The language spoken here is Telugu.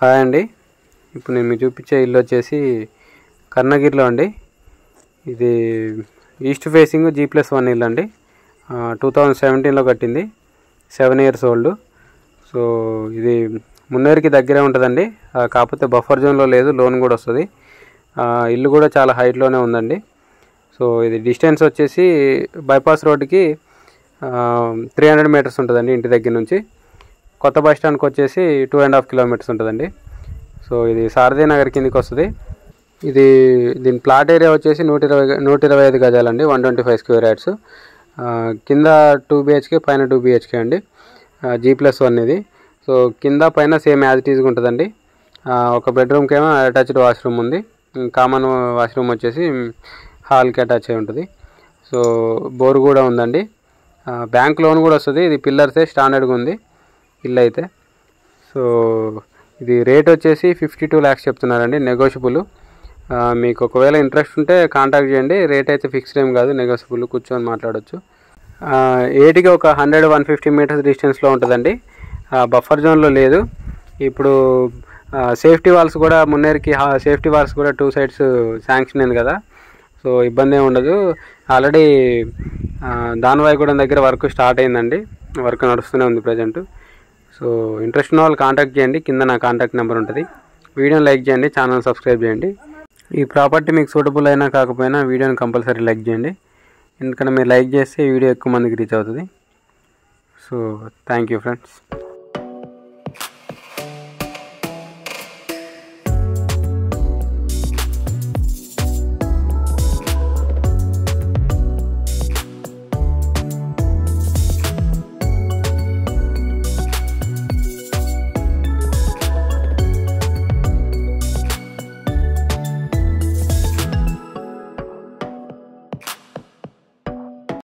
హాయ్ అండి. ఇప్పుడు నేను మీకు చూపించే ఇల్లు వచ్చేసి కర్ణగిరిలో అండి. ఇది ఈస్ట్ ఫేసింగ్ G+1 ఇల్లు అండి. 2017లో కట్టింది, 7 years ఓల్డ్. సో ఇది మున్నేరుకి దగ్గరే ఉంటుందండి, కాకపోతే బఫర్ జోన్లో లేదు, లోన్ కూడా వస్తుంది. ఇల్లు కూడా చాలా హైట్లోనే ఉందండి. సో ఇది డిస్టెన్స్ వచ్చేసి బైపాస్ రోడ్డుకి 300 meters ఉంటుందండి ఇంటి దగ్గర నుంచి. కొత్త బస్ స్టాండ్కి వచ్చేసి 2.5 kilometers ఉంటుందండి. సో ఇది సారథి నగర్ కిందకి వస్తుంది. దీని ప్లాట్ ఏరియా వచ్చేసి 125 గజాలండి, 125 square yards. కింద 2 BHK, పైన 2 BHK అండి. G+1 ఇది. సో కింద పైన సేమ్ యాజ్ ఇట్ ఈజ్గా ఉంటుందండి. ఒక బెడ్రూమ్కి ఏమో అటాచ్డ్ వాష్రూమ్ ఉంది. కామన్ వాష్రూమ్ వచ్చేసి హాల్కి అటాచ్ అయి ఉంటుంది. సో బోర్ కూడా ఉందండి. బ్యాంక్ లోన్ కూడా వస్తుంది. ఇది పిల్లర్సే, స్టాండర్డ్గా ఉంది ఇల్లు అయితే. సో ఇది రేట్ వచ్చేసి 52 lakhs చెప్తున్నారండి, నెగోషియబుల్. మీకు ఒకవేళ ఇంట్రెస్ట్ ఉంటే కాంటాక్ట్ చేయండి. రేట్ అయితే ఫిక్స్డ్ ఏం కాదు, నెగోషియబుల్, కూర్చొని మాట్లాడవచ్చు. ఏటికి ఒక 100-150 meters డిస్టెన్స్లో ఉంటుందండి. బఫర్ జోన్లో లేదు. ఇప్పుడు సేఫ్టీ వాల్స్ కూడా మున్నేరుకి సేఫ్టీ వాల్స్ కూడా 2 sides శాంక్షన్ అయింది కదా, సో ఇబ్బంది ఏమి ఉండదు. ఆల్రెడీ దానవాయిగూడెం దగ్గర వర్క్ స్టార్ట్ అయిందండి, వర్క్ నడుస్తూనే ఉంది ప్రజెంట్. సో ఇంట్రెస్ట్ ఉన్న వాళ్ళు కాంటాక్ట్ చేయండి, కింద నా కాంటాక్ట్ నెంబర్ ఉంటుంది. వీడియోని లైక్ చేయండి, ఛానల్ సబ్స్క్రైబ్ చేయండి. ఈ ప్రాపర్టీ మీకు సూటబుల్ అయినా కాకపోయినా వీడియోని కంపల్సరీ లైక్ చేయండి, ఎందుకంటే మీరు లైక్ చేస్తే ఈ వీడియో ఎక్కువ మందికి రీచ్ అవుతుంది. So thank you friends.